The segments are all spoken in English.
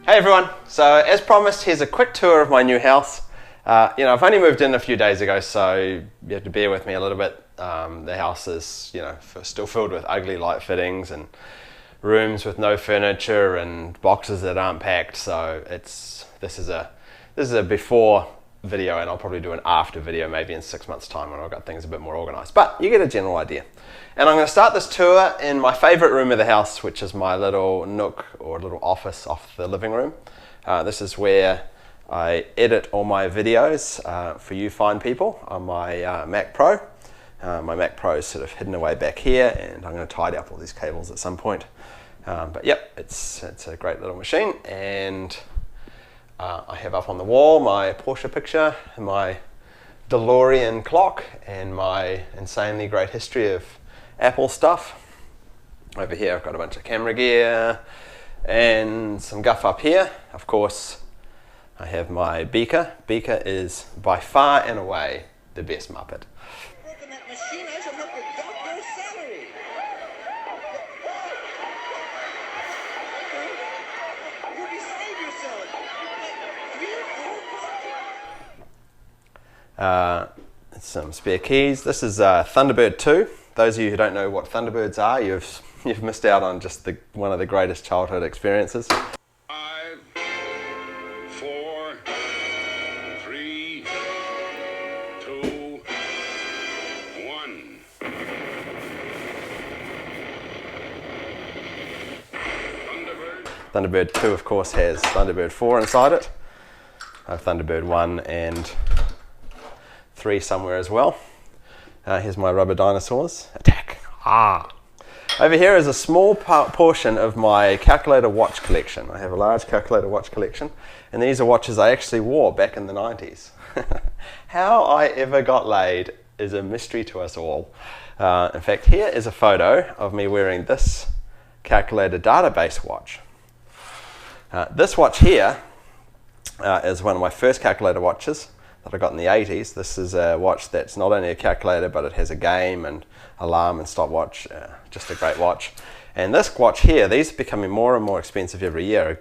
Hey everyone, so as promised, here's a quick tour of my new house. I've only moved in a few days ago, so you have to bear with me a little bit. The house is, still filled with ugly light fittings and rooms with no furniture and boxes that aren't packed. So this is a before video, and I'll probably do an after video maybe in 6 months' time when I've got things a bit more organized. But you get a general idea. And I'm going to start this tour in my favorite room of the house, which is my little nook or little office off the living room. This is where I edit all my videos for you fine people on my Mac Pro. My Mac Pro is sort of hidden away back here, and I'm going to tidy up all these cables at some point. But yep, it's a great little machine, and I have up on the wall my Porsche picture, and my DeLorean clock, and my insanely great history of Apple stuff. Over here I've got a bunch of camera gear and some guff up here. Of course, I have my beaker. Beaker is by far and away the best Muppet. Some spare keys. This is Thunderbird 2. Those of you who don't know what Thunderbirds are, you've missed out on just one of the greatest childhood experiences. 5, 4, 3, 2, 1. Thunderbird 2, of course, has Thunderbird 4 inside it. I have Thunderbird 1 and 3 somewhere as well. Here's my rubber dinosaurs. Attack! Ah! Over here is a small portion of my calculator watch collection. I have a large calculator watch collection, and these are watches I actually wore back in the 90s. How I ever got laid is a mystery to us all. In fact, here is a photo of me wearing this calculator database watch. This watch here is one of my first calculator watches that I got in the 80s. This is a watch that's not only a calculator, but it has a game and alarm and stopwatch. Just a great watch. And this watch here, these are becoming more and more expensive every year. A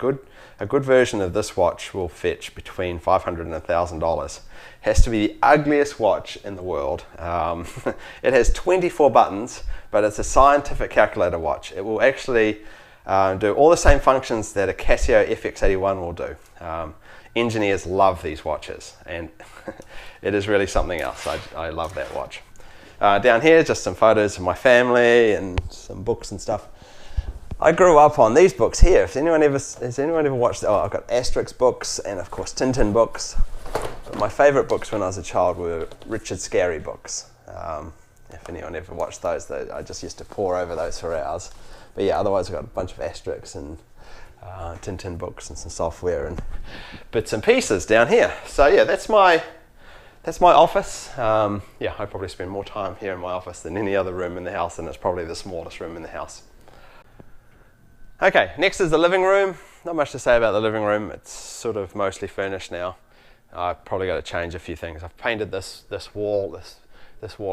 good version of this watch will fetch between $500 and $1,000. Has to be the ugliest watch in the world. It has 24 buttons, but it's a scientific calculator watch. It will actually do all the same functions that a Casio FX81 will do. Engineers love these watches, and it is really something else. I love that watch. Down here, just some photos of my family and some books and stuff. I grew up on these books here. Has anyone ever watched? Oh, I've got Asterix books and of course Tintin books. But my favourite books when I was a child were Richard Scarry books. If anyone ever watched those, I just used to pore over those for hours. But yeah, otherwise I've got a bunch of Asterix and Tintin books and some software and bits and pieces down here. So yeah, that's my office. I probably spend more time here in my office than any other room in the house, and it's probably the smallest room in the house. Okay, next is the living room. Not much to say about the living room. It's sort of mostly furnished now. I've probably got to change a few things. I've painted this wall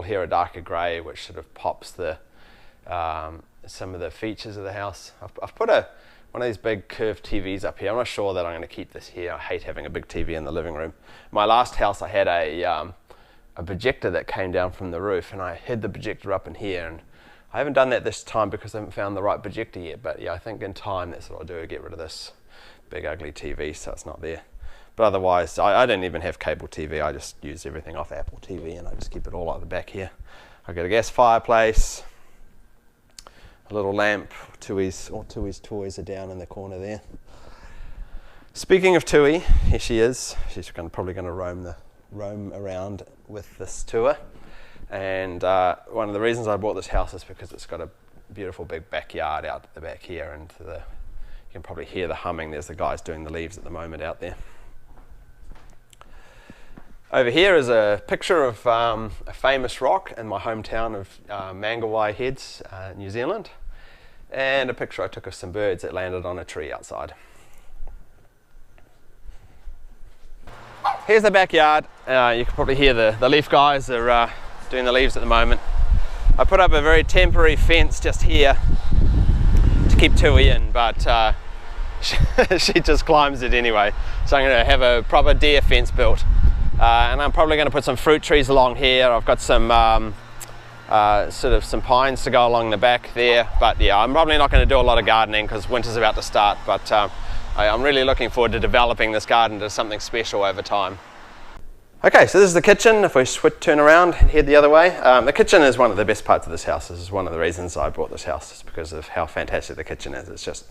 here a darker grey, which sort of pops some of the features of the house. I've put one of these big curved TVs up here. I'm not sure that I'm going to keep this here. I hate having a big TV in the living room. My last house, I had a projector that came down from the roof, and I hid the projector up in here. And I haven't done that this time because I haven't found the right projector yet. But yeah, I think in time that's what I'll do, get rid of this big ugly TV so it's not there. But otherwise, I don't even have cable TV. I just use everything off Apple TV, and I just keep it all at the back here. I've got a gas fireplace, a little lamp. Tui's toys are down in the corner there. Speaking of Tui, here she is. She's probably going to roam around with this tour. And one of the reasons I bought this house is because it's got a beautiful big backyard out the back here, and you can probably hear the humming. There's the guys doing the leaves at the moment out there. Over here is a picture of a famous rock in my hometown of Mangawai Heads, New Zealand, and a picture I took of some birds that landed on a tree outside. Here's the backyard. You can probably hear the leaf guys are doing the leaves at the moment. I put up a very temporary fence just here to keep Tui in, but she just climbs it anyway. So I'm going to have a proper deer fence built. And I'm probably going to put some fruit trees along here. I've got some sort of some pines to go along the back there. But yeah, I'm probably not going to do a lot of gardening because winter's about to start. But I'm really looking forward to developing this garden into something special over time. Okay, so this is the kitchen. If we turn around and head the other way, the kitchen is one of the best parts of this house. This is one of the reasons I bought this house, is because of how fantastic the kitchen is. It's just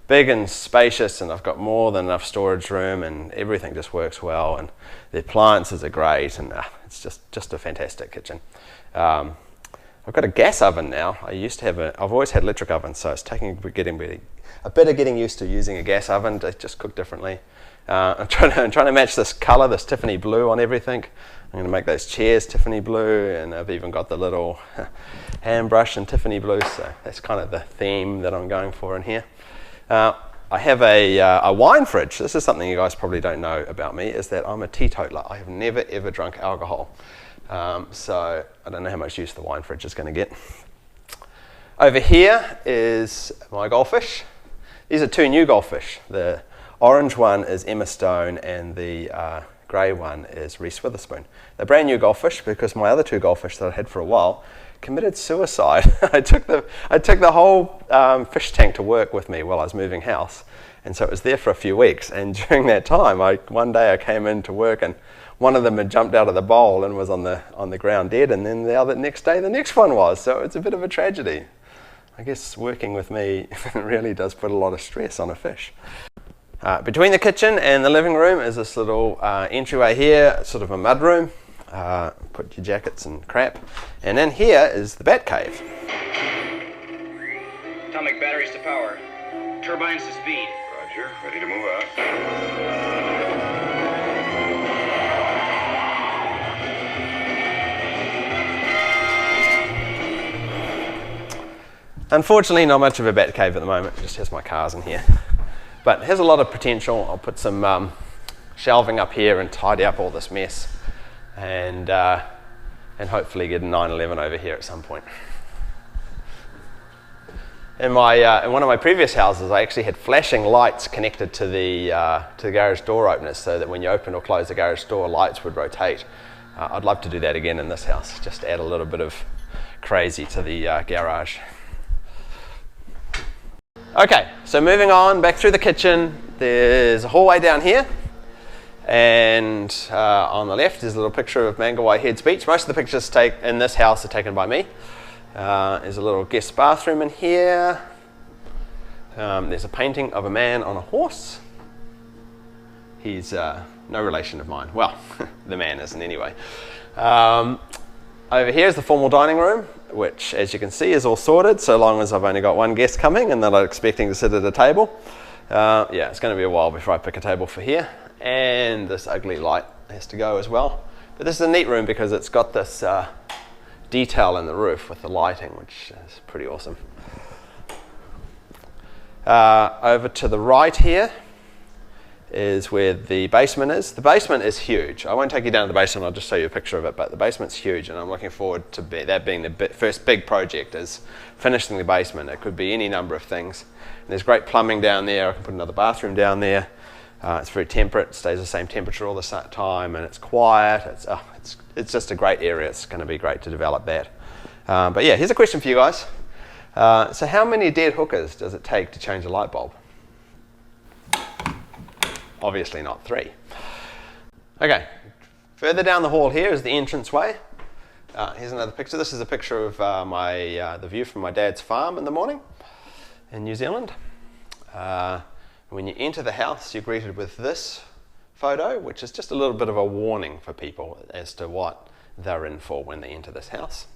big and spacious, and I've got more than enough storage room, and everything just works well, and the appliances are great, and it's just a fantastic kitchen. I've got a gas oven now. I've always had electric ovens, so it's taking a bit of getting used to using a gas oven to just cook differently. I'm trying to match this colour, this Tiffany blue on everything. I'm going to make those chairs Tiffany blue, and I've even got the little hand brush in Tiffany blue, so that's kind of the theme that I'm going for in here. I have a wine fridge. This is something you guys probably don't know about me, is that I'm a teetotaler. I have never ever drunk alcohol, so I don't know how much use the wine fridge is going to get. Over here is my goldfish. These are two new goldfish. The orange one is Emma Stone, and the grey one is Reese Witherspoon. They're brand new goldfish because my other two goldfish that I had for a while committed suicide. I took the whole fish tank to work with me while I was moving house, and so it was there for a few weeks. And during that time, one day I came in to work, and one of them had jumped out of the bowl and was on the ground dead, and then next day the next one was. So it's a bit of a tragedy. I guess working with me really does put a lot of stress on a fish. Between the kitchen and the living room is this little entryway here, sort of a mud room. Put your jackets and crap. And in here is the bat cave. Atomic batteries to power. Turbines to speed. Roger, ready to move out. Unfortunately, not much of a bat cave at the moment. It just has my cars in here. But it has a lot of potential. I'll put some shelving up here and tidy up all this mess, and hopefully get a 911 over here at some point. In one of my previous houses, I actually had flashing lights connected to the garage door openers, so that when you open or close the garage door, lights would rotate. I'd love to do that again in this house, just add a little bit of crazy to the garage. Okay, so moving on back through the kitchen, there's a hallway down here, and on the left is a little picture of Mangawai Heads Beach. Most of the pictures in this house are taken by me. There's a little guest bathroom in here. There's a painting of a man on a horse. He's no relation of mine. Well, the man isn't anyway. Over here is the formal dining room, which, as you can see, is all sorted, so long as I've only got one guest coming and they're not expecting to sit at a table. Yeah, it's going to be a while before I pick a table for here. And this ugly light has to go as well. But this is a neat room because it's got this detail in the roof with the lighting, which is pretty awesome. Over to the right here is where the basement is. The basement is huge. I won't take you down to the basement, I'll just show you a picture of it, but the basement's huge, and I'm looking forward to that being the first big project, is finishing the basement. It could be any number of things. And there's great plumbing down there. I can put another bathroom down there. It's very temperate, it stays the same temperature all the time, and it's quiet. It's just a great area. It's going to be great to develop that. But yeah, here's a question for you guys. So how many dead hookers does it take to change a light bulb? Obviously not 3. Okay, further down the hall here is the entranceway. Here's another picture. This is a picture of the view from my dad's farm in the morning in New Zealand. When you enter the house, you're greeted with this photo, which is just a little bit of a warning for people as to what they're in for when they enter this house.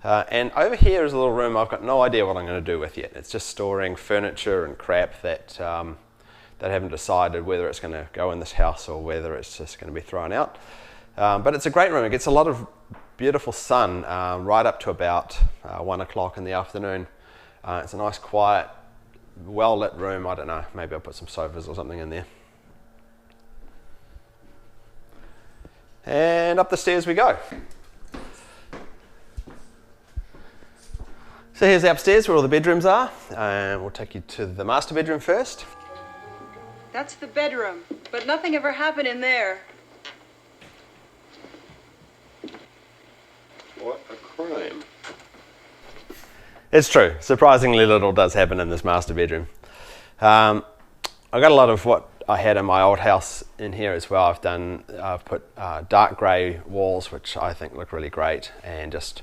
And over here is a little room I've got no idea what I'm going to do with yet. It's just storing furniture and crap that I haven't decided whether it's going to go in this house or whether it's just going to be thrown out. But it's a great room. It gets a lot of beautiful sun right up to about 1 o'clock in the afternoon. It's a nice, quiet, well-lit room. I don't know, maybe I'll put some sofas or something in there. And up the stairs we go. So here's the upstairs where all the bedrooms are. We'll take you to the master bedroom first. That's the bedroom, but nothing ever happened in there. What a crime. It's true. Surprisingly little does happen in this master bedroom. I've got a lot of what I had in my old house in here as well. I've put dark grey walls, which I think look really great, and just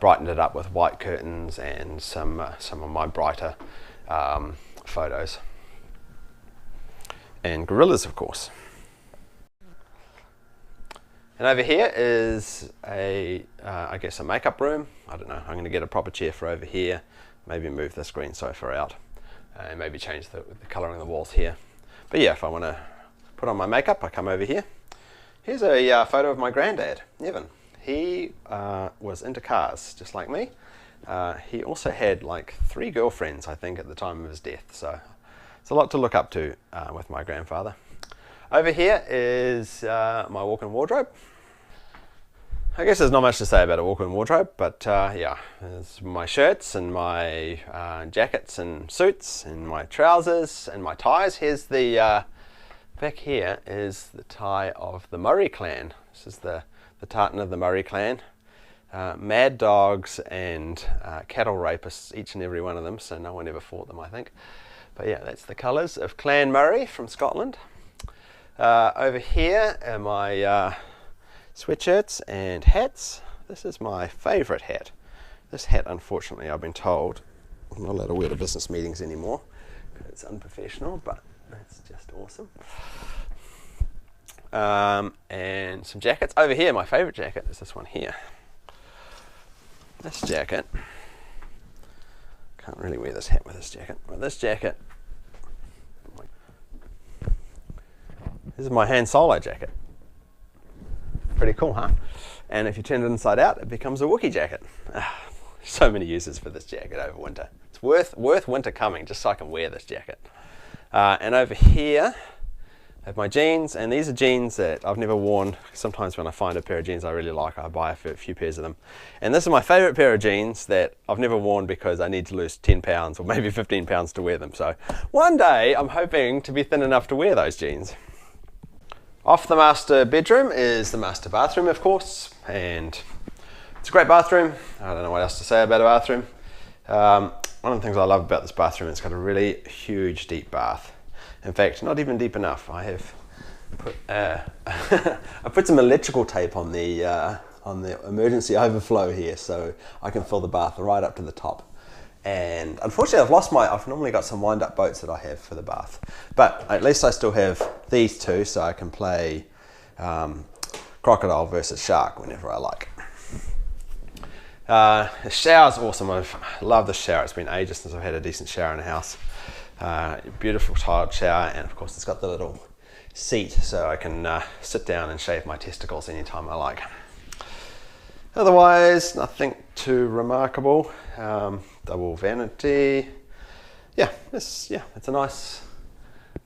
brightened it up with white curtains and some of my brighter photos. And gorillas, of course. And over here is I guess a makeup room. I don't know, I'm going to get a proper chair for over here, maybe move this green sofa out, and maybe change the colouring of the walls here. But yeah, if I want to put on my makeup, I come over here. Here's a photo of my granddad, Evan. He was into cars, just like me. He also had like 3 girlfriends, I think, at the time of his death. So it's a lot to look up to with my grandfather. Over here is my walk-in wardrobe. I guess there's not much to say about a walk-in wardrobe, but yeah, there's my shirts and my jackets and suits and my trousers and my ties. Here's the, back here is the tie of the Murray clan. This is the tartan of the Murray clan. Mad dogs and cattle rapists, each and every one of them, so no one ever fought them, I think. But yeah, that's the colours of Clan Murray from Scotland. Over here are my sweatshirts and hats. This is my favourite hat. This hat, unfortunately, I've been told I'm not allowed to wear to business meetings anymore. It's unprofessional, but it's just awesome. And some jackets. Over here, my favourite jacket is this one here. This jacket, can't really wear this hat with this jacket, but this jacket, this is my Han Solo jacket. Pretty cool, huh? And if you turn it inside out, it becomes a Wookiee jacket. So many uses for this jacket over winter. It's worth winter coming just so I can wear this jacket. And over here, I have my jeans, and these are jeans that I've never worn. Sometimes when I find a pair of jeans I really like, I buy a few pairs of them. And this is my favourite pair of jeans that I've never worn because I need to lose 10 pounds or maybe 15 pounds to wear them. So one day I'm hoping to be thin enough to wear those jeans. Off the master bedroom is the master bathroom, of course, and it's a great bathroom. I don't know what else to say about a bathroom. One of the things I love about this bathroom, it's got a really huge deep bath. In fact, not even deep enough. I have put I put some electrical tape on the emergency overflow here, so I can fill the bath right up to the top. And unfortunately, I've normally got some wind-up boats that I have for the bath, but at least I still have these two, so I can play crocodile versus shark whenever I like. The shower's awesome. I love the shower. It's been ages since I've had a decent shower in a house. Beautiful tiled shower, and of course it's got the little seat so I can sit down and shave my testicles anytime I like. Otherwise, nothing too remarkable. Double vanity. Yeah, it's a nice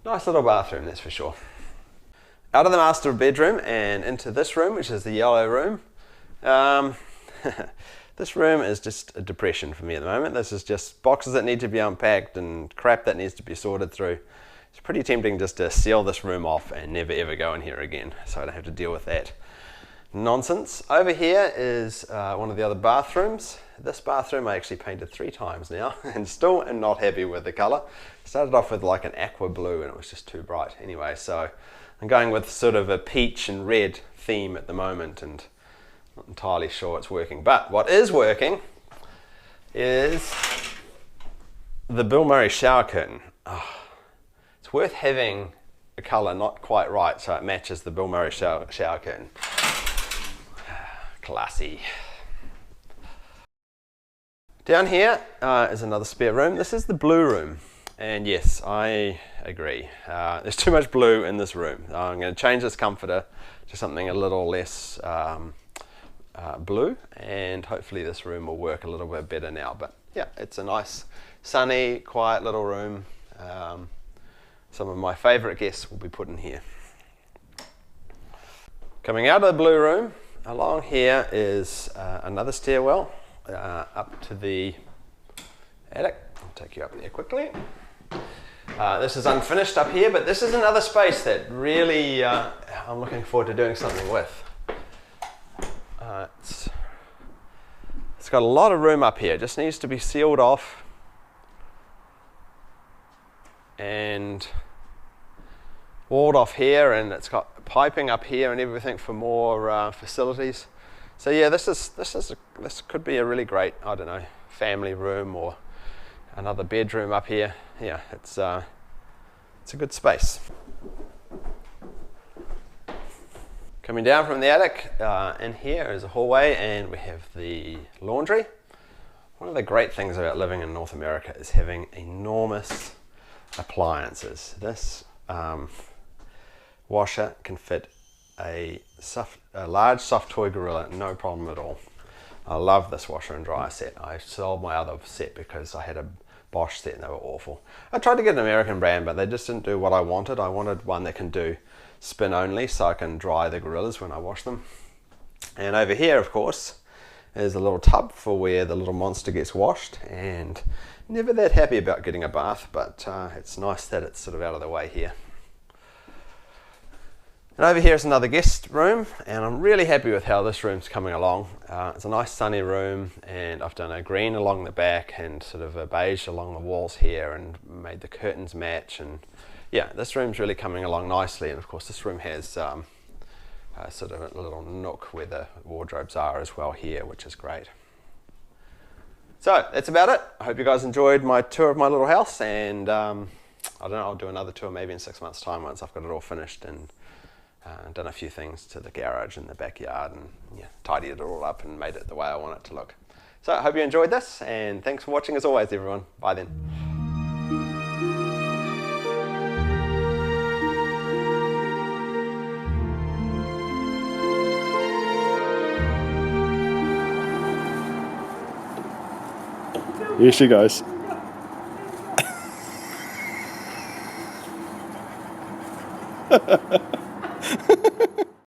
little bathroom, that's for sure. Out of the master bedroom and into this room, which is the yellow room. This room is just a depression for me at the moment. This is just boxes that need to be unpacked and crap that needs to be sorted through. It's pretty tempting just to seal this room off and never ever go in here again, so I don't have to deal with that nonsense. Over here is one of the other bathrooms. This bathroom I actually painted 3 times now and still am not happy with the colour. Started off with like an aqua blue and it was just too bright. Anyway, so I'm going with sort of a peach and red theme at the moment, and not entirely sure it's working. But what is working is the Bill Murray shower curtain. Oh, it's worth having a colour not quite right so it matches the Bill Murray shower curtain. Classy. Down here is another spare room. This is the blue room, and yes, I agree. There's too much blue in this room. I'm going to change this comforter to something a little less blue, and hopefully this room will work a little bit better now. But yeah, it's a nice, sunny, quiet little room. Some of my favourite guests will be put in here. Coming out of the blue room, along here is another stairwell up to the attic. I'll take you up there quickly. This is unfinished up here, but this is another space that really I'm looking forward to doing something with. It's got a lot of room up here. It just needs to be sealed off and walled off here, and it's got piping up here and everything for more facilities. So yeah, this could be a really great, I don't know, family room or another bedroom up here. Yeah, it's a good space. Coming down from the attic, in here is a hallway, and we have the laundry. One of the great things about living in North America is having enormous appliances. This washer can fit a large soft toy gorilla, no problem at all. I love this washer and dryer set. I sold my other set because I had a Bosch set and they were awful. I tried to get an American brand, but they just didn't do what I wanted. I wanted one that can do spin only, so I can dry the gorillas when I wash them. And over here, of course, is a little tub for where the little monster gets washed, and never that happy about getting a bath, but it's nice that it's sort of out of the way here. And over here is another guest room, and I'm really happy with how this room's coming along. It's a nice sunny room, and I've done a green along the back and sort of a beige along the walls here, and made the curtains match. And yeah, this room's really coming along nicely. And of course this room has sort of a little nook where the wardrobes are as well here, which is great. So that's about it. I hope you guys enjoyed my tour of my little house, and I don't know, I'll do another tour maybe in 6 months' time once I've got it all finished and done a few things to the garage and the backyard, and yeah, tidied it all up and made it the way I want it to look. So I hope you enjoyed this, and thanks for watching as always, everyone. Bye then. Here she goes.